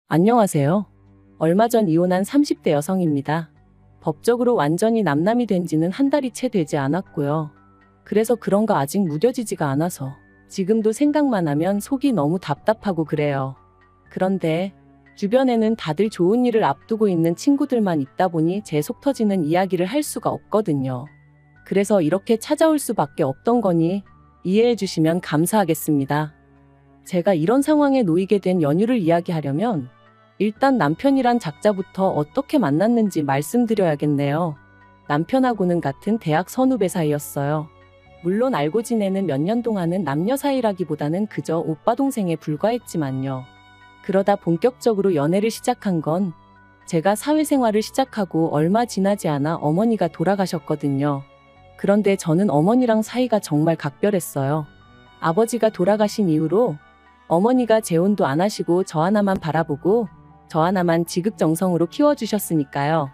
안녕하세요. 얼마 전 이혼한 30대 여성입니다. 법적으로 완전히 남남이 된 지는 한 달이 채 되지 않았고요. 그래서 그런가 아직 무뎌지지가 않아서 지금도 생각만 하면 속이 너무 답답하고 그래요. 그런데 주변에는 다들 좋은 일을 앞두고 있는 친구들만 있다 보니 제 속 터지는 이야기를 할 수가 없거든요. 그래서 이렇게 찾아올 수밖에 없던 거니 이해해 주시면 감사하겠습니다. 제가 이런 상황에 놓이게 된 연유를 이야기하려면 일단 남편이란 작자부터 어떻게 만났는지 말씀드려야겠네요. 남편하고는 같은 대학 선후배 사이였어요. 물론 알고 지내는 몇 년 동안은 남녀 사이라기보다는 그저 오빠 동생에 불과했지만요. 그러다 본격적으로 연애를 시작한 건 제가 사회생활을 시작하고 얼마 지나지 않아 어머니가 돌아가셨거든요. 그런데 저는 어머니랑 사이가 정말 각별했어요. 아버지가 돌아가신 이후로 어머니가 재혼도 안 하시고 저 하나만 바라보고 저 하나만 지극정성으로 키워주셨으니까요.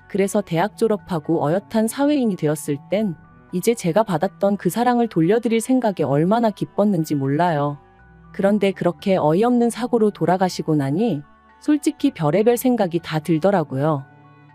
그래서 대학 졸업하고 어엿한 사회인이 되었을 땐 이제 제가 받았던 그 사랑을 돌려드릴 생각에 얼마나 기뻤는지 몰라요. 그런데 그렇게 어이없는 사고로 돌아가시고 나니 솔직히 별의별 생각이 다 들더라고요.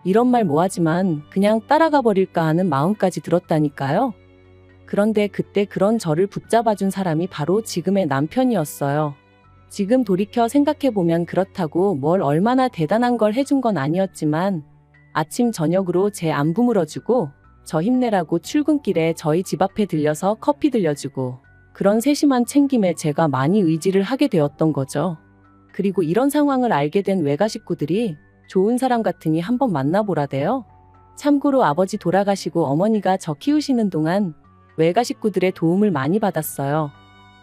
이런 말 뭐하지만 그냥 따라가 버릴까 하는 마음까지 들었다니까요. 그런데 그때 그런 저를 붙잡아준 사람이 바로 지금의 남편이었어요. 지금 돌이켜 생각해보면 그렇다고 뭘 얼마나 대단한 걸 해준 건 아니었지만 아침 저녁으로 제 안부 물어주고 저 힘내라고 출근길에 저희 집 앞에 들려서 커피 들려주고 그런 세심한 챙김에 제가 많이 의지를 하게 되었던 거죠. 그리고 이런 상황을 알게 된 외가 식구들이 좋은 사람 같으니 한번 만나보라대요. 참고로 아버지 돌아가시고 어머니가 저 키우시는 동안 외가 식구들의 도움을 많이 받았어요.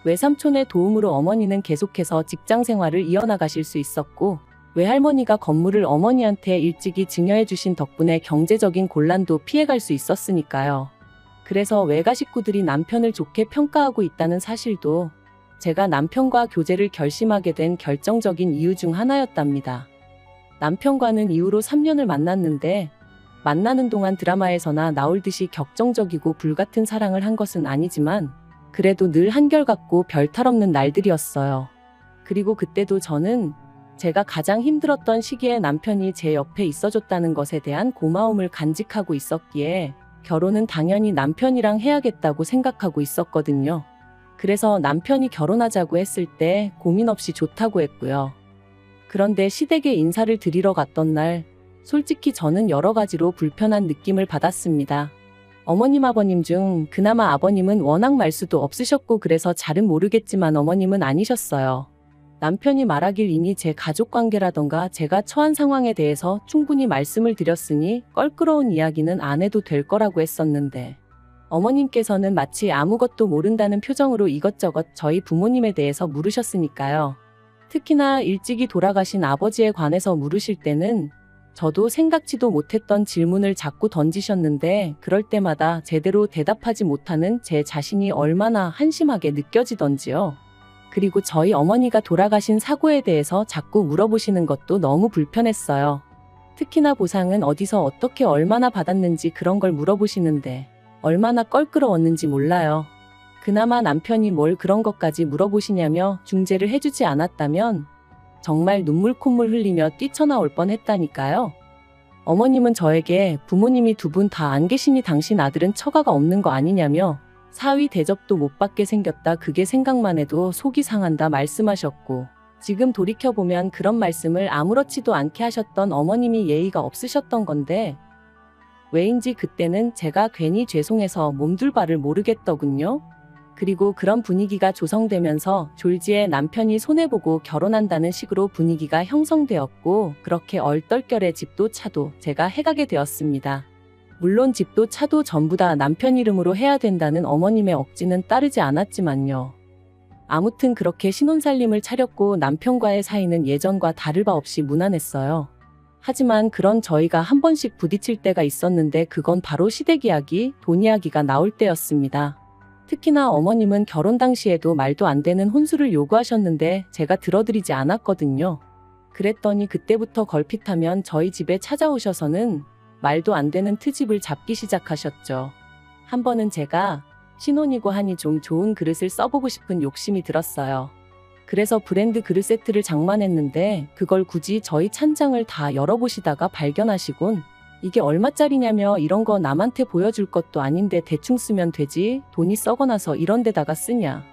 외삼촌의 도움으로 어머니는 계속해서 직장 생활을 이어나가실 수 있었고 외할머니가 건물을 어머니한테 일찍이 증여해 주신 덕분에 경제적인 곤란도 피해갈 수 있었으니까요. 그래서 외가 식구들이 남편을 좋게 평가하고 있다는 사실도 제가 남편과 교제를 결심하게 된 결정적인 이유 중 하나였답니다. 남편과는 이후로 3년을 만났는데 만나는 동안 드라마에서나 나올 듯이 격정적이고 불같은 사랑을 한 것은 아니지만 그래도 늘 한결같고 별탈없는 날들이었어요. 그리고 그때도 저는 제가 가장 힘들었던 시기에 남편이 제 옆에 있어줬다는 것에 대한 고마움을 간직하고 있었기에 결혼은 당연히 남편이랑 해야겠다고 생각하고 있었거든요. 그래서 남편이 결혼하자고 했을 때 고민 없이 좋다고 했고요. 그런데 시댁에 인사를 드리러 갔던 날 솔직히 저는 여러 가지로 불편한 느낌을 받았습니다. 어머님 아버님 중 그나마 아버님은 워낙 말수도 없으셨고 그래서 잘은 모르겠지만 어머님은 아니셨어요. 남편이 말하길 이미 제 가족관계라던가 제가 처한 상황에 대해서 충분히 말씀을 드렸으니 껄끄러운 이야기는 안 해도 될 거라고 했었는데 어머님께서는 마치 아무것도 모른다는 표정으로 이것저것 저희 부모님에 대해서 물으셨으니까요. 특히나 일찍이 돌아가신 아버지에 관해서 물으실 때는 저도 생각지도 못했던 질문을 자꾸 던지셨는데 그럴 때마다 제대로 대답하지 못하는 제 자신이 얼마나 한심하게 느껴지던지요. 그리고 저희 어머니가 돌아가신 사고에 대해서 자꾸 물어보시는 것도 너무 불편했어요. 특히나 보상은 어디서 어떻게 얼마나 받았는지 그런 걸 물어보시는데 얼마나 껄끄러웠는지 몰라요. 그나마 남편이 뭘 그런 것까지 물어보시냐며 중재를 해주지 않았다면 정말 눈물 콧물 흘리며 뛰쳐나올 뻔했다니까요. 어머님은 저에게 부모님이 두 분 다 안 계시니 당신 아들은 처가가 없는 거 아니냐며 사위 대접도 못 받게 생겼다 그게 생각만 해도 속이 상한다 말씀하셨고 지금 돌이켜보면 그런 말씀을 아무렇지도 않게 하셨던 어머님이 예의가 없으셨던 건데 왜인지 그때는 제가 괜히 죄송해서 몸둘 바를 모르겠더군요. 그리고 그런 분위기가 조성되면서 졸지에 남편이 손해보고 결혼한다는 식으로 분위기가 형성되었고 그렇게 얼떨결에 집도 차도 제가 해가게 되었습니다. 물론 집도 차도 전부 다 남편 이름으로 해야 된다는 어머님의 억지는 따르지 않았지만요. 아무튼 그렇게 신혼살림을 차렸고 남편과의 사이는 예전과 다를 바 없이 무난했어요. 하지만 그런 저희가 한 번씩 부딪힐 때가 있었는데 그건 바로 시댁 이야기, 돈 이야기가 나올 때였습니다. 특히나 어머님은 결혼 당시에도 말도 안 되는 혼수를 요구하셨는데 제가 들어드리지 않았거든요. 그랬더니 그때부터 걸핏하면 저희 집에 찾아오셔서는 말도 안 되는 트집을 잡기 시작하셨죠. 한 번은 제가 신혼이고 하니 좀 좋은 그릇을 써보고 싶은 욕심이 들었어요. 그래서 브랜드 그릇 세트를 장만했는데 그걸 굳이 저희 찬장을 다 열어보시다가 발견하시곤 이게 얼마짜리냐며 이런 거 남한테 보여줄 것도 아닌데 대충 쓰면 되지 돈이 썩어나서 이런 데다가 쓰냐.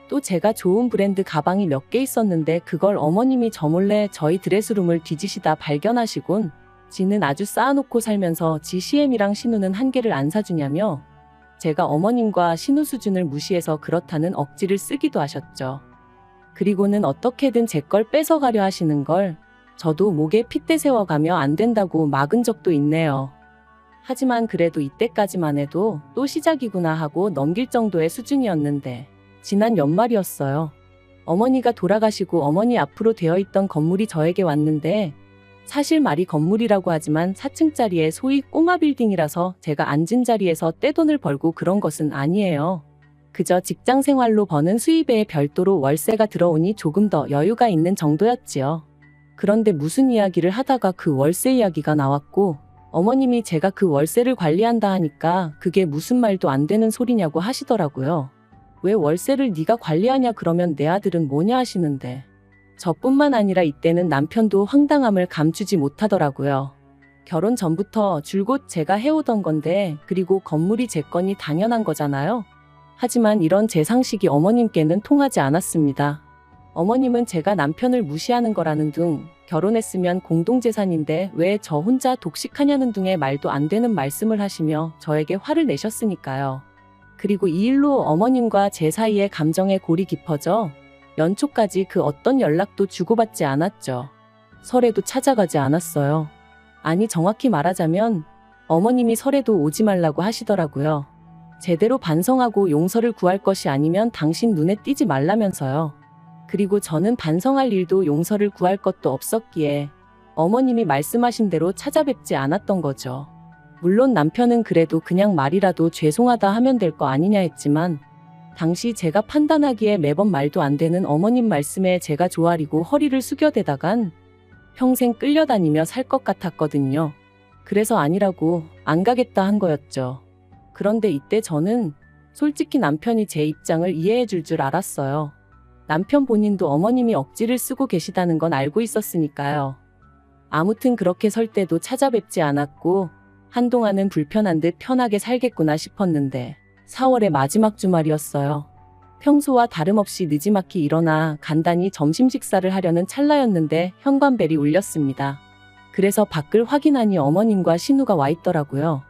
또 제가 좋은 브랜드 가방이 몇 개 있었는데 그걸 어머님이 저 몰래 저희 드레스룸을 뒤지시다 발견하시곤 지는 아주 쌓아놓고 살면서 지 CM이랑 신우는 한 개를 안 사주냐며 제가 어머님과 신우 수준을 무시해서 그렇다는 억지를 쓰기도 하셨죠. 그리고는 어떻게든 제 걸 뺏어가려 하시는 걸 저도 목에 핏대 세워가며 안 된다고 막은 적도 있네요. 하지만 그래도 이때까지만 해도 또 시작이구나 하고 넘길 정도의 수준이었는데 지난 연말이었어요. 어머니가 돌아가시고 어머니 앞으로 되어 있던 건물이 저에게 왔는데 사실 말이 건물이라고 하지만 4층짜리의 소위 꼬마 빌딩이라서 제가 앉은 자리에서 떼돈을 벌고 그런 것은 아니에요. 그저 직장 생활로 버는 수입에 별도로 월세가 들어오니 조금 더 여유가 있는 정도였지요. 그런데 무슨 이야기를 하다가 그 월세 이야기가 나왔고 어머님이 제가 그 월세를 관리한다 하니까 그게 무슨 말도 안 되는 소리냐고 하시더라고요. 왜 월세를 네가 관리하냐 그러면 내 아들은 뭐냐 하시는데 저뿐만 아니라 이때는 남편도 황당함을 감추지 못하더라고요. 결혼 전부터 줄곧 제가 해오던 건데 그리고 건물이 제 거니 당연한 거잖아요. 하지만 이런 제 상식이 어머님께는 통하지 않았습니다. 어머님은 제가 남편을 무시하는 거라는 둥, 결혼했으면 공동재산인데 왜 저 혼자 독식하냐는 둥의 말도 안 되는 말씀을 하시며 저에게 화를 내셨으니까요. 그리고 이 일로 어머님과 제 사이에 감정의 골이 깊어져 연초까지 그 어떤 연락도 주고받지 않았죠. 설에도 찾아가지 않았어요. 아니 정확히 말하자면 어머님이 설에도 오지 말라고 하시더라고요. 제대로 반성하고 용서를 구할 것이 아니면 당신 눈에 띄지 말라면서요. 그리고 저는 반성할 일도 용서를 구할 것도 없었기에 어머님이 말씀하신 대로 찾아뵙지 않았던 거죠. 물론 남편은 그래도 그냥 말이라도 죄송하다 하면 될 거 아니냐 했지만 당시 제가 판단하기에 매번 말도 안 되는 어머님 말씀에 제가 조아리고 허리를 숙여대다간 평생 끌려다니며 살 것 같았거든요. 그래서 아니라고 안 가겠다 한 거였죠. 그런데 이때 저는 솔직히 남편이 제 입장을 이해해 줄 줄 알았어요. 남편 본인도 어머님이 억지를 쓰고 계시다는 건 알고 있었으니까요. 아무튼 그렇게 설 때도 찾아뵙지 않았고 한동안은 불편한 듯 편하게 살겠구나 싶었는데 4월의 마지막 주말이었어요. 평소와 다름없이 느지막이 일어나 간단히 점심 식사를 하려는 찰나였는데 현관벨이 울렸습니다. 그래서 밖을 확인하니 어머님과 신우가 와 있더라고요.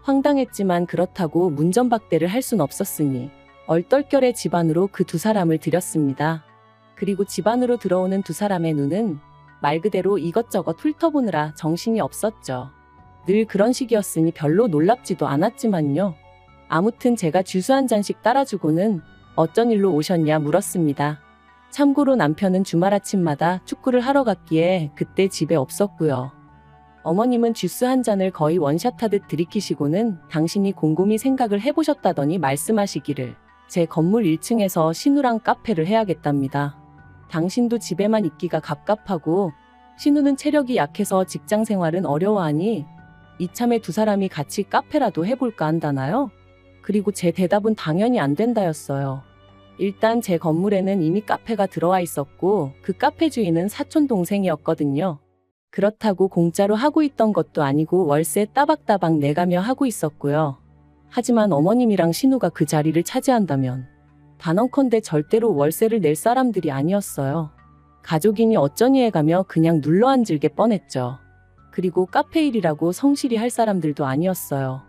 황당했지만 그렇다고 문전박대를 할 순 없었으니 얼떨결에 집 안으로 그 두 사람을 들였습니다. 그리고 집 안으로 들어오는 두 사람의 눈은 말 그대로 이것저것 훑어보느라 정신이 없었죠. 늘 그런 식이었으니 별로 놀랍지도 않았지만요. 아무튼 제가 주스 한 잔씩 따라주고는 어쩐 일로 오셨냐 물었습니다. 참고로 남편은 주말 아침마다 축구를 하러 갔기에 그때 집에 없었고요. 어머님은 주스 한 잔을 거의 원샷하듯 들이키시고는 당신이 곰곰이 생각을 해보셨다더니 말씀하시기를 제 건물 1층에서 신우랑 카페를 해야겠답니다. 당신도 집에만 있기가 갑갑하고 신우는 체력이 약해서 직장 생활은 어려워하니 이참에 두 사람이 같이 카페라도 해볼까 한다나요? 그리고 제 대답은 당연히 안 된다였어요. 일단 제 건물에는 이미 카페가 들어와 있었고 그 카페 주인은 사촌 동생이었거든요. 그렇다고 공짜로 하고 있던 것도 아니고 월세 따박따박 내가며 하고 있었고요. 하지만 어머님이랑 신우가 그 자리를 차지한다면 단언컨대 절대로 월세를 낼 사람들이 아니었어요. 가족이니 어쩌니 해가며 그냥 눌러앉을 게 뻔했죠. 그리고 카페 일이라고 성실히 할 사람들도 아니었어요.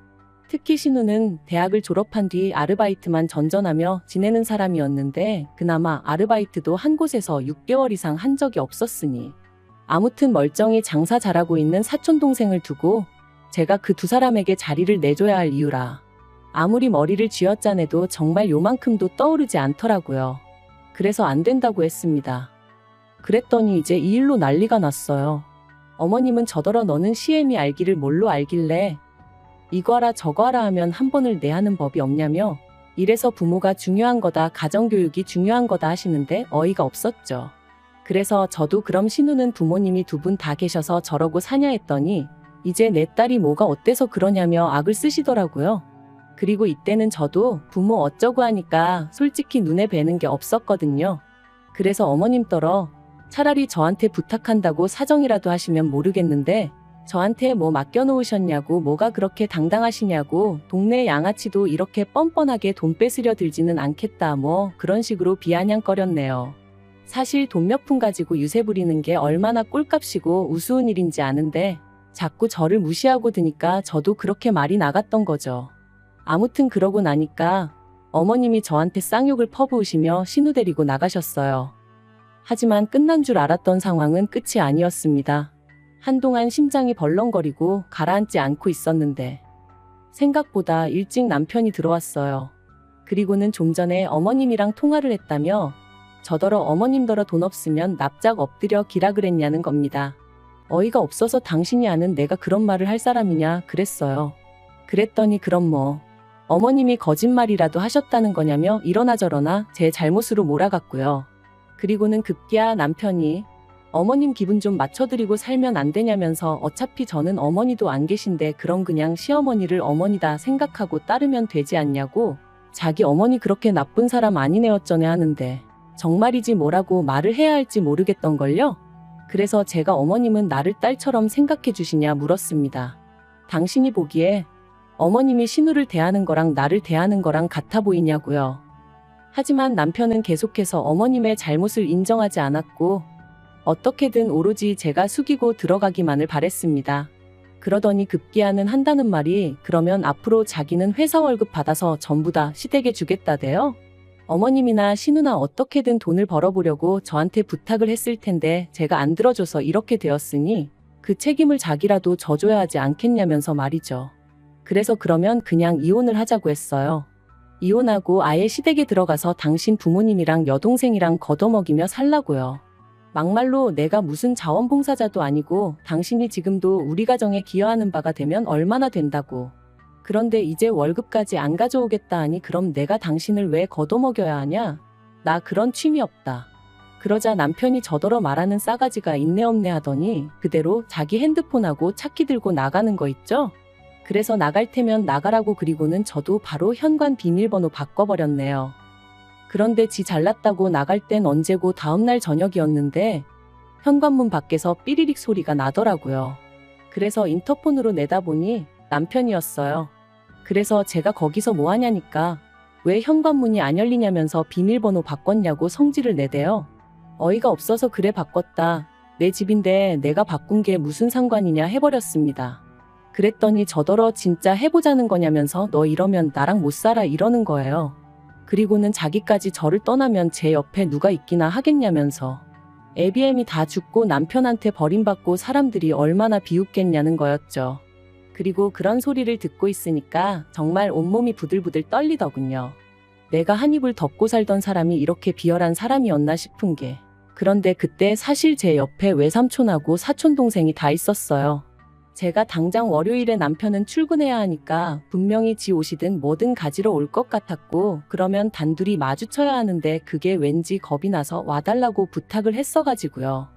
특히 신우는 대학을 졸업한 뒤 아르바이트만 전전하며 지내는 사람이었는데 그나마 아르바이트도 한 곳에서 6개월 이상 한 적이 없었으니 아무튼 멀쩡히 장사 잘하고 있는 사촌동생을 두고 제가 그 두 사람에게 자리를 내줘야 할 이유라. 아무리 머리를 쥐어짜내도 정말 요만큼도 떠오르지 않더라고요. 그래서 안 된다고 했습니다. 그랬더니 이제 이 일로 난리가 났어요. 어머님은 저더러 너는 CM이 알기를 뭘로 알길래 이거 하라 저거 하라 하면 한 번을 내 하는 법이 없냐며 이래서 부모가 중요한 거다 가정교육이 중요한 거다 하시는데 어이가 없었죠. 그래서 저도 그럼 신우는 부모님이 두 분 다 계셔서 저러고 사냐 했더니 이제 내 딸이 뭐가 어때서 그러냐며 악을 쓰시더라고요. 그리고 이때는 저도 부모 어쩌고 하니까 솔직히 눈에 뵈는 게 없었거든요. 그래서 어머님 떨어 차라리 저한테 부탁한다고 사정이라도 하시면 모르겠는데 저한테 뭐 맡겨놓으셨냐고 뭐가 그렇게 당당하시냐고 동네 양아치도 이렇게 뻔뻔하게 돈 뺏으려 들지는 않겠다 뭐 그런 식으로 비아냥거렸네요. 사실 돈 몇 푼 가지고 유세 부리는 게 얼마나 꼴값이고 우스운 일인지 아는데 자꾸 저를 무시하고 드니까 저도 그렇게 말이 나갔던 거죠. 아무튼 그러고 나니까 어머님이 저한테 쌍욕을 퍼부으시며 신우 데리고 나가셨어요. 하지만 끝난 줄 알았던 상황은 끝이 아니었습니다. 한동안 심장이 벌렁거리고 가라앉지 않고 있었는데 생각보다 일찍 남편이 들어왔어요. 그리고는 좀 전에 어머님이랑 통화를 했다며 저더러 어머님더러 돈 없으면 납작 엎드려 기라 그랬냐는 겁니다. 어이가 없어서 당신이 아는 내가 그런 말을 할 사람이냐 그랬어요. 그랬더니 그럼 뭐 어머님이 거짓말이라도 하셨다는 거냐며 이러나 저러나 제 잘못으로 몰아갔고요. 그리고는 급기야 남편이 어머님 기분 좀 맞춰드리고 살면 안 되냐면서 어차피 저는 어머니도 안 계신데 그럼 그냥 시어머니를 어머니다 생각하고 따르면 되지 않냐고 자기 어머니 그렇게 나쁜 사람 아니네 어쩌네 하는데 정말이지 뭐라고 말을 해야 할지 모르겠던걸요. 그래서 제가 어머님은 나를 딸처럼 생각해 주시냐 물었습니다. 당신이 보기에 어머님이 신우를 대하는 거랑 나를 대하는 거랑 같아 보이냐고요. 하지만 남편은 계속해서 어머님의 잘못을 인정하지 않았고 어떻게든 오로지 제가 숙이고 들어가기만을 바랬습니다. 그러더니 급기야는 한다는 말이 그러면 앞으로 자기는 회사 월급 받아서 전부 다 시댁에 주겠다대요. 어머님이나 신우나 어떻게든 돈을 벌어보려고 저한테 부탁을 했을 텐데 제가 안 들어줘서 이렇게 되었으니 그 책임을 자기라도 져줘야 하지 않겠냐면서 말이죠. 그래서 그러면 그냥 이혼을 하자고 했어요. 이혼하고 아예 시댁에 들어가서 당신 부모님이랑 여동생이랑 걷어먹이며 살라고요. 막말로 내가 무슨 자원봉사자도 아니고 당신이 지금도 우리 가정에 기여하는 바가 되면 얼마나 된다고. 그런데 이제 월급까지 안 가져오겠다 하니 그럼 내가 당신을 왜 걷어먹여야 하냐? 나 그런 취미 없다. 그러자 남편이 저더러 말하는 싸가지가 있네 없네 하더니 그대로 자기 핸드폰하고 차키 들고 나가는 거 있죠? 그래서 나갈 테면 나가라고 그리고는 저도 바로 현관 비밀번호 바꿔버렸네요. 그런데 지 잘났다고 나갈 땐 언제고 다음날 저녁이었는데 현관문 밖에서 삐리릭 소리가 나더라고요. 그래서 인터폰으로 내다보니 남편이었어요. 그래서 제가 거기서 뭐 하냐니까 왜 현관문이 안 열리냐면서 비밀번호 바꿨냐고 성질을 내대요. 어이가 없어서 그래 바꿨다. 내 집인데 내가 바꾼 게 무슨 상관이냐 해버렸습니다. 그랬더니 저더러 진짜 해보자는 거냐면서 너 이러면 나랑 못 살아 이러는 거예요. 그리고는 자기까지 저를 떠나면 제 옆에 누가 있기나 하겠냐면서 애비애미 다 죽고 남편한테 버림받고 사람들이 얼마나 비웃겠냐는 거였죠. 그리고 그런 소리를 듣고 있으니까 정말 온몸이 부들부들 떨리더군요. 내가 한 입을 덮고 살던 사람이 이렇게 비열한 사람이었나 싶은 게. 그런데 그때 사실 제 옆에 외삼촌하고 사촌동생이 다 있었어요. 제가 당장 월요일에 남편은 출근해야 하니까 분명히 지 옷이든 뭐든 가지러 올 것 같았고 그러면 단둘이 마주쳐야 하는데 그게 왠지 겁이 나서 와달라고 부탁을 했어가지고요.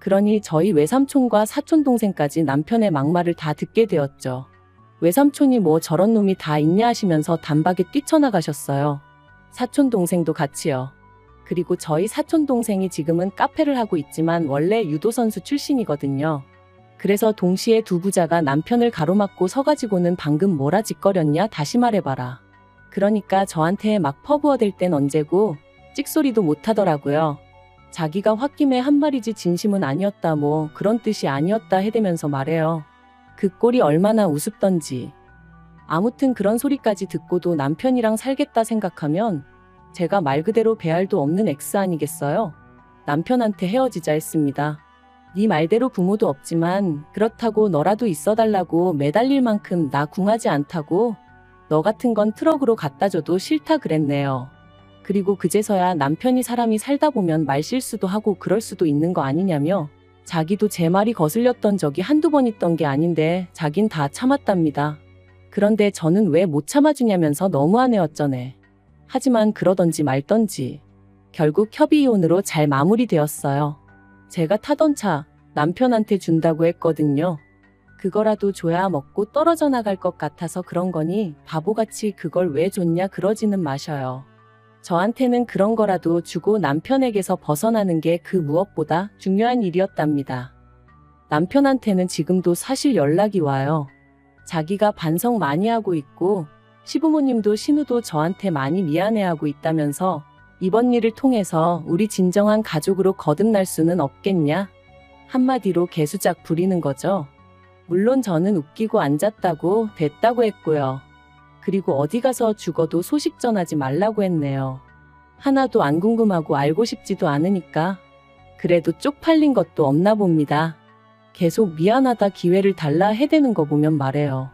그러니 저희 외삼촌과 사촌동생까지 남편의 막말을 다 듣게 되었죠. 외삼촌이 뭐 저런 놈이 다 있냐 하시면서 단박에 뛰쳐나가셨어요. 사촌동생도 같이요. 그리고 저희 사촌동생이 지금은 카페를 하고 있지만 원래 유도선수 출신이거든요. 그래서 동시에 두 부자가 남편을 가로막고 서가지고는 방금 뭐라 짓거렸냐 다시 말해봐라. 그러니까 저한테 막 퍼부어댈 땐 언제고 찍소리도 못하더라고요. 자기가 홧김에 한 말이지 진심은 아니었다 뭐 그런 뜻이 아니었다 해대면서 말해요. 그 꼴이 얼마나 우습던지. 아무튼 그런 소리까지 듣고도 남편이랑 살겠다 생각하면 제가 말 그대로 배알도 없는 X 아니겠어요? 남편한테 헤어지자 했습니다. 네 말대로 부모도 없지만 그렇다고 너라도 있어달라고 매달릴 만큼 나 궁하지 않다고 너 같은 건 트럭으로 갖다 줘도 싫다 그랬네요. 그리고 그제서야 남편이 사람이 살다 보면 말실수도 하고 그럴 수도 있는 거 아니냐며 자기도 제 말이 거슬렸던 적이 한두 번 있던 게 아닌데 자긴 다 참았답니다. 그런데 저는 왜 못 참아주냐면서 너무하네 어쩌네. 하지만 그러던지 말던지 결국 협의이혼으로 잘 마무리되었어요. 제가 타던 차 남편한테 준다고 했거든요. 그거라도 줘야 먹고 떨어져 나갈 것 같아서 그런 거니 바보같이 그걸 왜 줬냐 그러지는 마셔요. 저한테는 그런 거라도 주고 남편에게서 벗어나는 게 그 무엇보다 중요한 일이었답니다. 남편한테는 지금도 사실 연락이 와요. 자기가 반성 많이 하고 있고 시부모님도 신우도 저한테 많이 미안해하고 있다면서 이번 일을 통해서 우리 진정한 가족으로 거듭날 수는 없겠냐? 한마디로 개수작 부리는 거죠. 물론 저는 웃기고 앉았다고 됐다고 했고요. 그리고 어디 가서 죽어도 소식 전하지 말라고 했네요. 하나도 안 궁금하고 알고 싶지도 않으니까. 그래도 쪽팔린 것도 없나 봅니다. 계속 미안하다 기회를 달라 해대는 거 보면 말해요.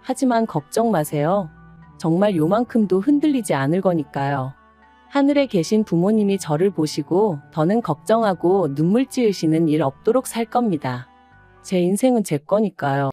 하지만 걱정 마세요. 정말 요만큼도 흔들리지 않을 거니까요. 하늘에 계신 부모님이 저를 보시고 더는 걱정하고 눈물 찌으시는 일 없도록 살 겁니다. 제 인생은 제 거니까요.